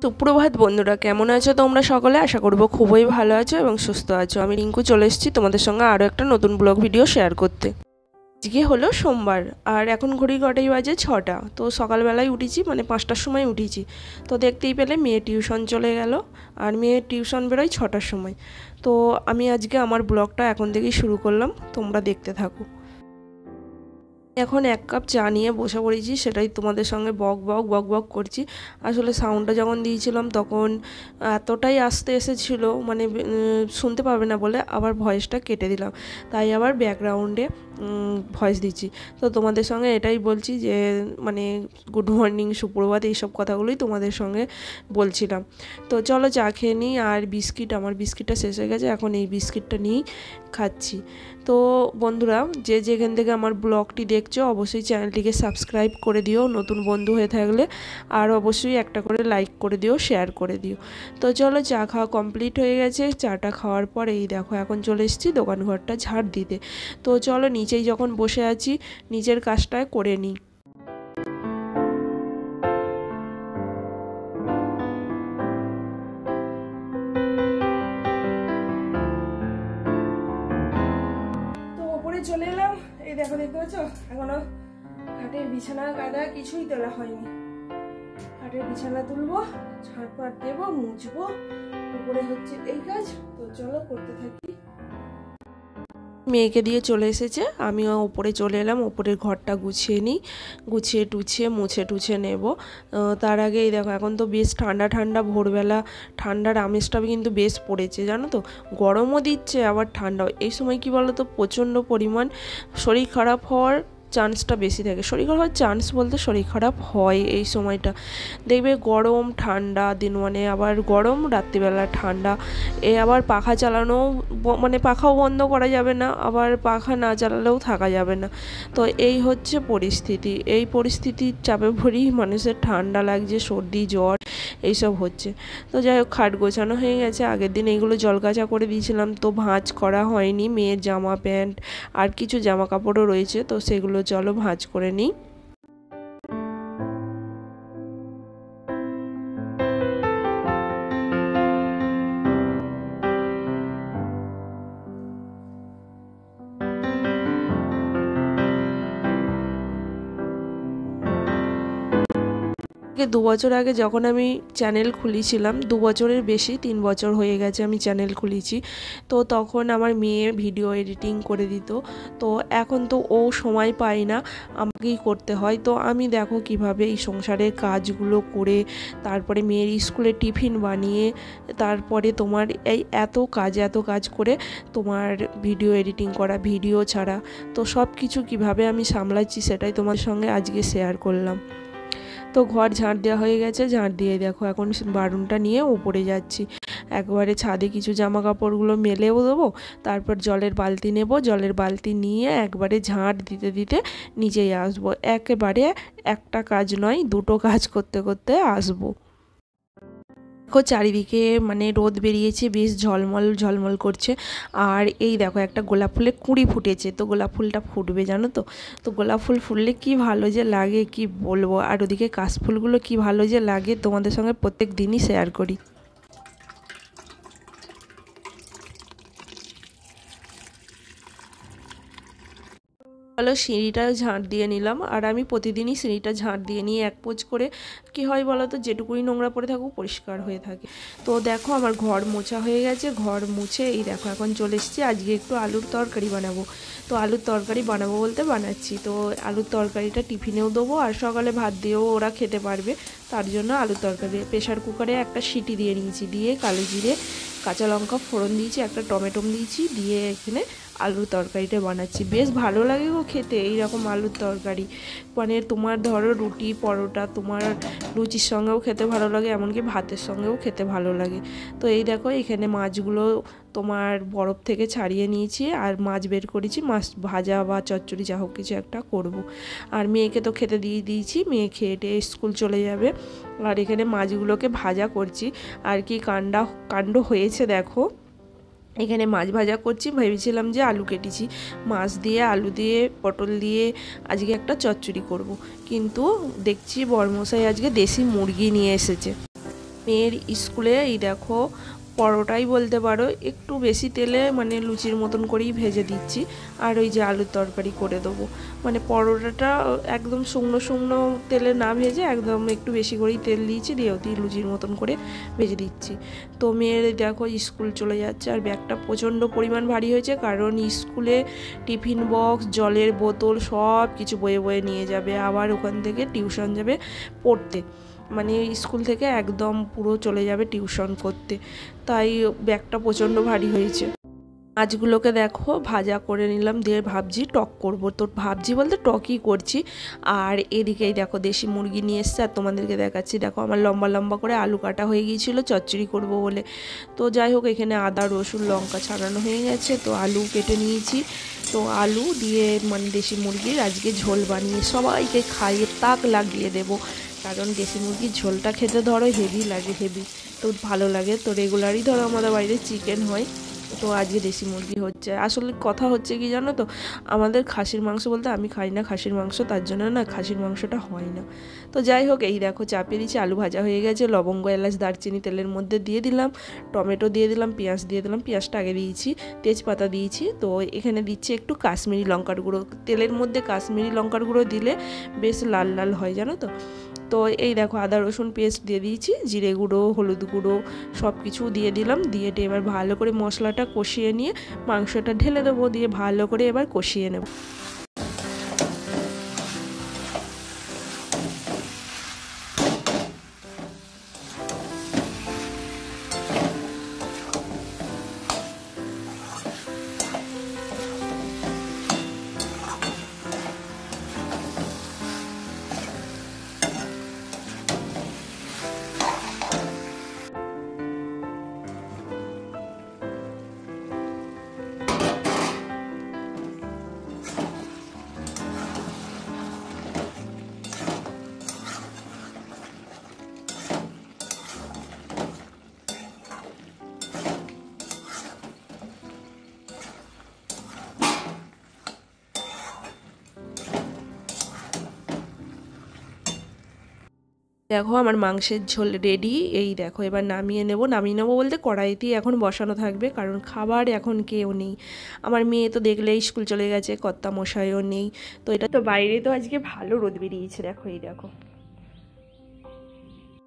সুপ্রভাত বন্ধুরা, কেমন আছো তোমরা সকলে? আশা করব খুবই ভালো আছো এবং সুস্থ আছো। আমি রিঙ্কু চলে এসেছি তোমাদের সঙ্গে আরও একটা নতুন ব্লগ ভিডিও শেয়ার করতে। আজকে হলো সোমবার আর এখন ঘড়ি কাটাই বাজে 6টা। তো সকালবেলায় উঠেছি, মানে 5টার সময় উঠেছি। তো দেখতেই পেলে মেয়ে টিউশন চলে গেল আর মেয়ে টিউশন বেরোয় 6টার সময়। তো আমি আজকে আমার ব্লগটা এখন থেকেই শুরু করলাম, তোমরা দেখতে থাকো। এখন এক কাপ চা নিয়ে বসে পড়েছি, সেটাই তোমাদের সঙ্গে বক বক করছি। আসলে সাউন্ডটা যখন দিয়েছিলাম তখন এতটাই আস্তে এসেছিলো, মানে শুনতে পাবে না বলে আবার ভয়েসটা কেটে দিলাম, তাই আবার ব্যাকগ্রাউন্ডে ভয়েস দিচ্ছি। তো তোমাদের সঙ্গে এটাই বলছি যে মানে গুড মর্নিং, সুপ্রভাত, এইসব কথাগুলোই তোমাদের সঙ্গে বলছিলাম। তো চলো চা খেয়ে নিই। আর বিস্কিট, আমার বিস্কিটটা শেষ হয়ে গেছে, এখন এই বিস্কিটটা নিয়েই খাচ্ছি। তো বন্ধুরা, যে যেখান থেকে আমার ব্লগটি দেখছো অবশ্যই চ্যানেলটিকে সাবস্ক্রাইব করে দিও নতুন বন্ধু হয়ে থাকলে, আর অবশ্যই একটা করে লাইক করে দিও, শেয়ার করে দিও। তো চলো, চা খাওয়া কমপ্লিট হয়ে গেছে। চাটা খাওয়ার পর এই দেখো এখন চলে এসেছি দোকান ঘরটা ঝাড় দিতে। তো চলো, নিচেই যখন বসে আছি নিচের কাজটা করে নিই। চলে এলাম, এই দেখো, দেখতে পাচ্ছ এখনো খাটের বিছানা কাদা কিছুই তোলা হয়নি। খাটের বিছানা তুলবো, ঝাড়পাট দেবো, মুছবো, উপরে হচ্ছে এই কাজ। তো চলো করতে থাকি। মেয়েকে দিয়ে চলে এসেছে, আমিও ওপরে চলে এলাম, ওপরের ঘরটা গুছিয়ে নিই, গুছিয়ে টুছিয়ে মুছে টুছে নেব। তার আগে এই দেখো এখন তো বেশ ঠান্ডা ঠান্ডা, ভোরবেলা ঠান্ডার আমেজটা কিন্তু বেশ পড়েছে, জানো তো। গরমও দিচ্ছে আবার ঠান্ডাও। এই সময় কি বলো তো, প্রচণ্ড পরিমাণ শরীর খারাপ হওয়ার চান্সটা বেশি থাকে। শরীর খারাপ হওয়ার চান্স বলতে শরীর খারাপ হয় এই সময়টা। দেখবে গরম ঠান্ডা দিন, মানে আবার গরম রাত্রিবেলা ঠান্ডা, আবার পাখা চালানো, মানে পাখাও বন্ধ করা যাবে না, আবার পাখা না চালালেও থাকা যাবে না। তো এই হচ্ছে পরিস্থিতি। এই পরিস্থিতির চাপে পড়েই মানুষের ঠান্ডা লাগছে, সর্দি জ্বর এইসব হচ্ছে। তো যাই হোক, খাট গোছানো হয়ে গেছে। আগের দিন এইগুলো জল কাচা করে দিয়েছিলাম, তো ভাঁজ করা হয়নি। মেয়ের জামা প্যান্ট আর কিছু জামা কাপড়ও রয়েছে, তো সেগুলো চলো ভাঁজ করে নিই। দু বছর আগে যখন আমি চ্যানেল খুলেছিলাম, 2 বছরের বেশি, 3 বছর হয়ে গেছে আমি চ্যানেল খুলেছি। তো তখন আমার মেয়ে ভিডিও এডিটিং করে দিত। তো এখন তো ও সময় পায় না, আমাকেই করতে হয়। তো আমি দেখো কিভাবে এই সংসারের কাজগুলো করে, তারপরে মেয়ের স্কুলে টিফিন বানিয়ে, তারপরে তোমার এই এত কাজ করে তোমার ভিডিও এডিটিং করা, ভিডিও ছাড়া, তো সব কিছু কীভাবে আমি সামলাচ্ছি সেটাই তোমার সঙ্গে আজকে শেয়ার করলাম। তো ঘর ঝাঁট দেওয়া হয়ে গেছে, ঝাঁট দিয়ে দেখো এখন বারুনটা নিয়ে উপরে যাচ্ছি। একবারে ছাদে কিছু জামা কাপড়গুলো মেলেও দেবো, তারপর জলের বালতি নেব, জলের বালতি নিয়ে একবারে ঝাঁট দিতে দিতে নিচেই আসবো। একেবারে একটা কাজ নয়, দুটো কাজ করতে করতে আসবো। দেখো চারিদিকে মানে রোদ বেরিয়েছে, বেশ ঝলমল করছে। আর এই দেখো একটা গোলাপ ফুলের কুঁড়ি ফুটেছে, তো গোলাপ ফুলটা ফুটবে জানো তো। তো গোলাপ ফুল ফুললে কি ভালো যে লাগে কি বলবো। আর ওদিকে কাশফুলগুলো কি ভালো যে লাগে, তোমাদের সঙ্গে প্রত্যেক দিনই শেয়ার করি। হলো সিঁড়িটা ঝাঁট দিয়ে নিলাম, আর আমি প্রতিদিনই সিঁড়িটা ঝাঁট দিয়ে নিয়ে এক পোঁচ করে কি হয় বলো তো, যেটুকুই নোংরা পড়ে থাকুক পরিষ্কার হয়ে থাকে। তো দেখো আমার ঘর মোছা হয়ে গেছে, ঘর মুছে এই দেখো এখন চলে এসেছি। আজকে একটু আলুর তরকারি বানাবো। তো আলুর তরকারি বানাবো বলতে বানাচ্ছি। তো আলুর তরকারিটা টিফিনেও দেবো আর সকালে ভাত দিয়েও ওরা খেতে পারবে, তার জন্য আলুর তরকারি প্রেশার কুকারে একটা সিটি দিয়ে নিয়েছি, দিয়ে কালো জিরে কাঁচা লঙ্কা ফোড়ন দিয়েছি, একটা টমেটো দিয়েছি, দিয়ে এখানে আলুর তরকারিটা বানাচ্ছি। বেশ ভালো লাগে গো খেতে এইরকম আলুর তরকারি। মানে তোমার ধরো রুটি পরোটা, তোমার লুচির সঙ্গেও খেতে ভালো লাগে, এমনকি ভাতের সঙ্গেও খেতে ভালো লাগে। তো এই দেখো এখানে মাছগুলো তোমার বরফ থেকে ছাড়িয়ে নিয়েছি আর মাছ বের করেছি, মাছ ভাজা বা চচ্চড়ি যা হোক কিছু একটা করব। আর মেয়েকে তো খেতে দিয়ে দিয়েছি, মেয়ে খেয়ে টেয়ে স্কুল চলে যাবে। আর এখানে মাছগুলোকে ভাজা করছি। আর কি কাণ্ড হয়েছে দেখো, এখানে মাছ ভাজা করছি, ভেবেছিলাম যে আলু কেটেছি, মাছ দিয়ে আলু দিয়ে পটল দিয়ে আজকে একটা চচ্চড়ি করব। কিন্তু দেখছি বরমশাই আজকে দেশি মুরগি নিয়ে এসেছে। মেয়ের স্কুলে এই দেখো পরোটাই বলতে পারো, একটু বেশি তেলে মানে লুচির মতন করেই ভেজে দিচ্ছি। আর ওই যে আলুর তরকারি করে দেবো, মানে পরোটাটা একদম শুকনো শুকনো তেলে না ভেজে একদম একটু বেশি করেই তেল দিয়েছি, দিয়ে ওটি লুচির মতন করে ভেজে দিচ্ছি। তো মেয়ের দেখো স্কুল চলে যাচ্ছে, আর ব্যাগটা প্রচণ্ড পরিমাণ ভারী হয়েছে, কারণ স্কুলে টিফিন বক্স, জলের বোতল সব কিছু বয়ে বয়ে নিয়ে যাবে, আবার ওখান থেকে টিউশন যাবে পড়তে, মানে স্কুল থেকে একদম পুরো চলে যাবে টিউশন করতে, তাই ব্যাগটা প্রচণ্ড ভারী হয়েছে। মাছগুলোকে দেখো ভাজা করে নিলাম, দিয়ে ভাবছি টক করব, তো ভাবছি বলতে টকই করছি। আর এদিকেই দেখো দেশি মুরগি নিয়ে এসছে, আর তোমাদেরকে দেখাচ্ছি। দেখো আমার লম্বা লম্বা করে আলু কাটা হয়ে গিয়েছিলো চচ্চড়ি করব বলে। তো যাই হোক, এখানে আদা রসুন লঙ্কা ছাড়ানো হয়ে গেছে, তো আলু কেটে নিয়েছি। তো আলু দিয়ে মানে দেশি মুরগির আজকে ঝোল বানিয়ে সবাইকে খাইয়ে তাক লাগিয়ে দেবো, কারণ দেশি মুরগির ঝোলটা খেতে ধরো হেভি লাগে, হেভি তো ভালো লাগে। তো রেগুলারই ধরো আমাদের বাড়িতে চিকেন হয়, তো আজকে দেশি মুরগি হচ্ছে। আসলে কথা হচ্ছে কি জানো তো, আমাদের খাসির মাংস বলতে আমি খাই না খাসির মাংস, তার জন্য না খাসির মাংসটা হয় না। তো যাই হোক, এই দেখো চাপিয়ে দিচ্ছি, আলু ভাজা হয়ে গেছে, লবঙ্গ এলাচ দারচিনি তেলের মধ্যে দিয়ে দিলাম, টমেটো দিয়ে দিলাম, পেঁয়াজ দিয়ে দিলাম, পেঁয়াজটা আগে দিয়েছি, তেজপাতা দিয়েছি। তো এখানে দিচ্ছি একটু কাশ্মীরি লঙ্কার গুঁড়ো, তেলের মধ্যে কাশ্মীরি লঙ্কার গুঁড়ো দিলে বেশ লাল লাল হয় জানো তো। তো এই দেখো আদা রসুন পেস্ট দিয়ে দিয়েছি, জিরে গুঁড়ো, হলুদ গুঁড়ো সব কিছু দিয়ে দিলাম, দিয়ে এবার ভালো করে মশলাটা কষিয়ে নিয়ে মাংসটা ঢেলে দেবো, দিয়ে ভালো করে এবার কষিয়ে নেব। দেখো আমার মাংসের ঝোল রেডি, এই দেখো এবার নামিয়ে নেব। নামিয়ে নেবো বলতে কড়াইতেই এখন বসানো থাকবে, কারণ খাবার এখন কেউ নেই। আমার মেয়ে তো দেখলেই স্কুল চলে গেছে, কর্তা মশাইও নেই। তো এটা তো বাইরে তো আজকে ভালো রোদ বেরিয়েছে, দেখো এই দেখো।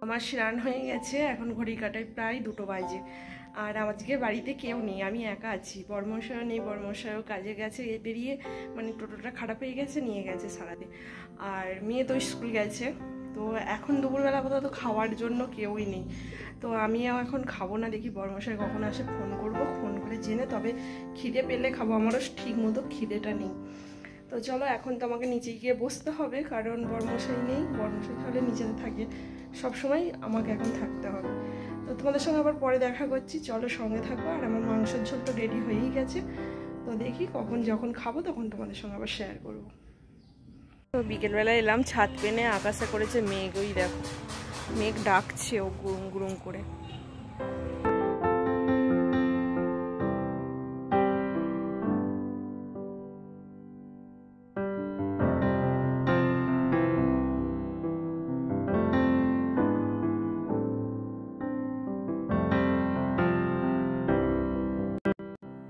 আমার স্নান হয়ে গেছে, এখন ঘড়ি কাটায় প্রায় 2টো বাজে। আর আজকে বাড়িতে কেউ নেই, আমি একা আছি, বর্মশাইও নেই, বর্মশাইও কাজে গেছে বেরিয়ে, মানে টোটোটা খারাপ হয়ে গেছে, নিয়ে গেছে সারাতে। আর মেয়ে তো স্কুল গেছে। তো এখন দুপুরবেলা কোথাও তো খাওয়ার জন্য কেউই নেই, তো আমিও এখন খাবো না, দেখি বর্মশাই কখন আসে ফোন করব, ফোন করে জেনে তবে খিদে পেলে খাবো, আমারও ঠিক মতো খিদেটা নেই। তো চলো এখন তো আমাকে নিচে গিয়ে বসতে হবে, কারণ বর্মশাই নেই, বর্মশাই তাহলে নিচেতে থাকে সবসময়, আমাকে এখন থাকতে হবে। তো তোমাদের সঙ্গে আবার পরে দেখা করছি, চলো সঙ্গে থাকো। আর আমার মাংসের ঝোল তো রেডি হয়েই গেছে, তো দেখি কখন যখন খাবো তখন তোমাদের সঙ্গে আবার শেয়ার করবো। তো বিকেলবেলা এলাম, ছাদ পেনে আকাশে করেছে মেঘ, ওই দেখো মেঘ ডাকছে ও গুরুম গুরুম করে।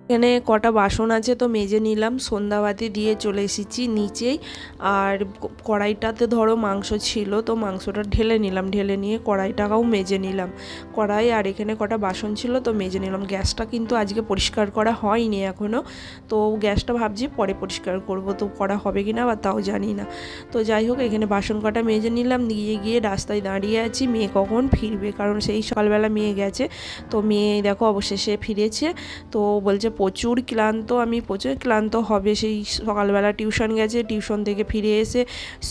এখানে কটা বাসন আছে, তো মেজে নিলাম, সন্ধ্যাবাতি দিয়ে চলে এসেছি নিচেই। আর কড়াইটাতে ধরো মাংস ছিল, তো মাংসটা ঢেলে নিলাম, ঢেলে নিয়ে কড়াইটাও মেজে নিলাম, কড়াই আর এখানে কটা বাসন ছিল তো মেজে নিলাম। গ্যাসটা কিন্তু আজকে পরিষ্কার করা হয়নি এখনও, তো গ্যাসটা ভাবছি পরে পরিষ্কার করব, তো করা হবে কি না বা তাও জানি না। তো যাই হোক, এখানে বাসন কটা মেজে নিলাম, নিয়ে গিয়ে রাস্তায় দাঁড়িয়ে আছি মেয়ে কখন ফিরবে, কারণ সেই সকালবেলা মেয়ে গেছে। তো মেয়ে দেখো অবশেষে ফিরেছে, তো বলছে প্রচুর ক্লান্ত, আমি প্রচুর ক্লান্ত হবে, সেই সকালবেলা টিউশন গেছে, টিউশন থেকে ফিরে এসে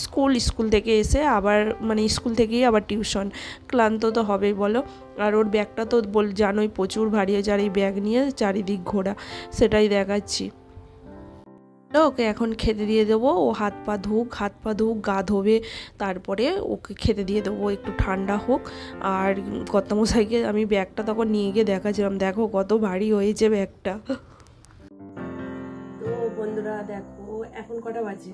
স্কুল থেকে এসে আবার মানে স্কুল থেকেই আবার টিউশন, ক্লান্ত তো হবেই বলো। আর ওর ব্যাগটা তো জানোই প্রচুর ভারী হয়েছে, আর এই ব্যাগ নিয়ে চারিদিক ঘোরা, সেটাই দেখাচ্ছি। ওকে এখন খেতে দিয়ে দেবো, ও হাত পা ধুক গা ধোবে, তারপরে ওকে খেতে দিয়ে দেবো, একটু ঠান্ডা হোক। আর কর্তামশাইকে আমি ব্যাগটা তখন নিয়ে গিয়ে দেখাচ্ছিলাম, দেখো কত ভারী হয়েছে ব্যাগটা। তো বন্ধুরা দেখো এখন কটা বাজে,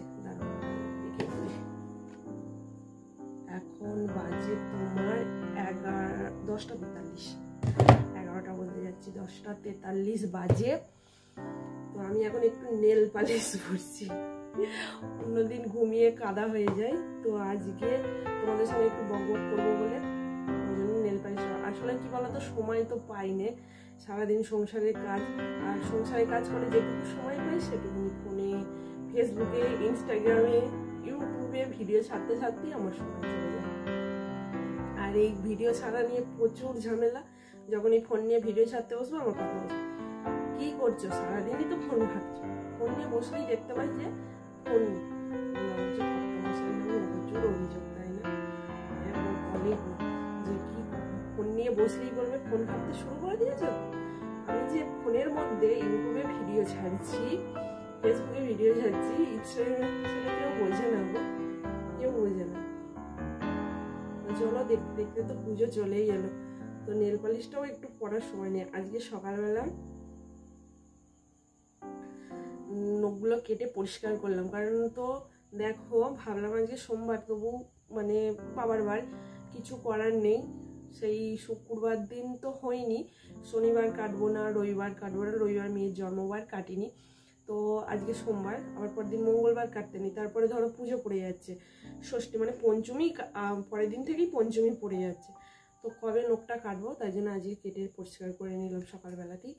এখন বাজে তোমার 10:43, 11টা বলতে যাচ্ছি, 10:43 বাজে। তো আমি এখন একটু নেল পালিশ করছি। অন্যদিন ঘুমিয়ে কাদা হয়ে যায়, তো আজকে তোমাদের সঙ্গে একটু বক বক করবো বলে ওই জন্য নেল পালিশ। আসলে কি বলতো, সময় তো পাই না, সারাদিন সংসারের কাজ, আর সংসারের কাজ করে যেটুকু সময় পাই সেটুকু ফোনে, ফেসবুকে, ইনস্টাগ্রামে, ইউটিউবে ভিডিও ছাড়তে ছাড়তেই আমার সময় চলে যায়। আর এই ভিডিও ছাড়া নিয়ে প্রচুর ঝামেলা। যখন এই ফোন নিয়ে ভিডিও ছাড়তে বসবো আমার কথা বলছে, কি করছো, সারাদিনই তো ফোন ঘাটছো। ফোন নিয়ে বসলেই দেখতে পাই যে ফোন, প্রচুর অভিযোগ, তাই না? অনেক যে কি ফোন নিয়ে বসলেই বলবে ফোন ঘাটতে শুরু করে দিয়েছো। আমি যে ফোনের মধ্যে ইউটিউবে ভিডিও ছাড়ছি, ফেসবুকে ভিডিও ছাড়ছি, ইনস্টাগ্রামে, সেটা কেউ বোঝে না গো, কেউ বোঝে না। চলো দেখতে দেখতে তো পুজো চলেই এলো, তো নেল পালিশটাও একটু পড়ার সময় নেই। আজকে সকালবেলা নখগুলো কেটে পরিষ্কার করলাম, কারণ তো দেখো ভাবলাম আজকে সোমবার, তবু মানে বাবার বার, কিছু করার নেই। সেই শুক্রবার দিন তো হয়নি, শনিবার কাটবো না, রবিবার কাটবো না, রবিবার মেয়ের জন্মবার কাটিনি, তো আজকে সোমবার, আবার পরের দিন মঙ্গলবার কাটতে নেই। তারপরে ধরো পুজো পড়ে যাচ্ছে, ষষ্ঠী মানে পঞ্চমী, পরের দিন থেকেই পঞ্চমী পড়ে যাচ্ছে, তো কবে নখটা কাটবো, তাই জন্য আজকে কেটে পরিষ্কার করে নিলাম সকালবেলাতেই।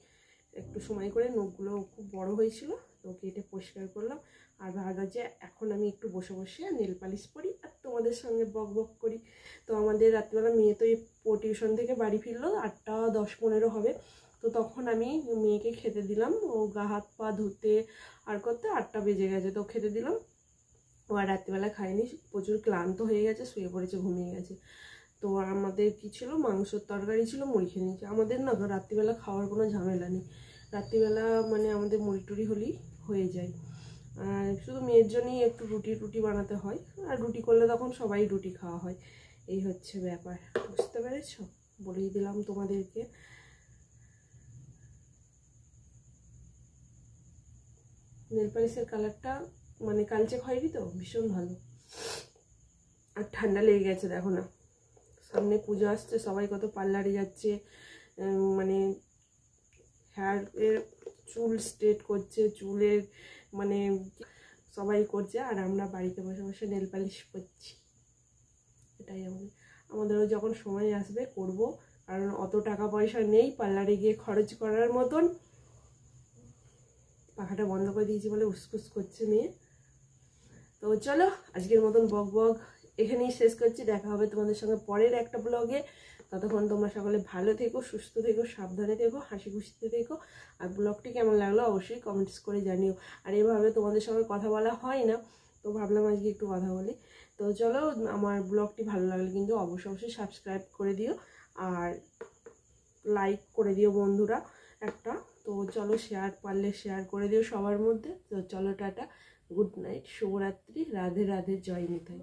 একটু সময় করে, নখগুলো খুব বড় হয়েছিল, তো কেটে পরিষ্কার করলাম। আর ভাবলাম যে এখন আমি একটু বসে বসে নেল পালিশ করি আর তোমাদের সঙ্গে বক বক করি। তো আমাদের রাত্রিবেলা মেয়ে তো এই টিউশন থেকে বাড়ি ফিরলো 8:10-15 হবে, তো তখন আমি মেয়েকে খেতে দিলাম। ও গা হাত পা ধুতে আর করতে 8টা বেজে গেছে, তো খেতে দিলাম। ও আর রাত্রিবেলা খায়নি, প্রচুর ক্লান্ত হয়ে গেছে, শুয়ে পড়েছে, ঘুমিয়ে গেছে। তো আমাদের কি ছিল, মাংসর তরকারি ছিল, মুড়ি খেয়ে নিয়েছে। আমাদের না রাত্রিবেলা খাওয়ার কোনো ঝামেলা নেই, রাত্রিবেলা মানে আমাদের মুড়ি টুড়ি হলেই হয়ে যায়। আর শুধু মেয়ের জন্যই একটু রুটি বানাতে হয়, আর রুটি করলে তখন সবাই রুটি খাওয়া হয়, এই হচ্ছে ব্যাপার। বুঝতে পেরেছ? বলেই দিলাম তোমাদেরকে। নেল পালিশের কালারটা মানে কালচে খয়েরি, তো ভীষণ ভালো। আর ঠান্ডা লেগে গেছে, দেখো না, সামনে পুজো আসছে, সবাই কত পার্লারে যাচ্ছে, মানে হেয়ারের চুল স্ট্রেট করছে, চুলের মানে সবাই করছে, আর আমরা বাড়িতে বসে বসে নেল পালিশ করছি। এটাই আমাদেরও যখন সময় আসবে করব, কারণ অত টাকা পয়সা নেই পার্লারে গিয়ে খরচ করার মতন। পাখাটা বন্ধ করে দিয়েছি বলে উসকুস করছে মেয়ে। তো চলো আজকের মতন বক বক এখানেই শেষ করছি, দেখা হবে তোমাদের সঙ্গে পরের একটা ব্লগে। ততক্ষণ তোমরা সকলে ভালো থেকো, সুস্থ থেকো, সাবধানে থেকো, হাসি খুশিতে থেকো। আর ব্লগটি কেমন লাগলো অবশ্যই কমেন্টস করে জানিও। আর এভাবে তোমাদের সঙ্গে কথা বলা হয় না, তো ভাবলাম আজকে একটু কথা বলি। তো চলো, আমার ব্লগটি ভালো লাগলে কিন্তু অবশ্যই সাবস্ক্রাইব করে দিও, আর লাইক করে দিও বন্ধুরা একটা। তো চলো, শেয়ার পারলে শেয়ার করে দিও সবার মধ্যে। তো চলো, টাটা, গুড নাইট, শুভরাত্রি, রাধে রাধে, জয় নিতাই।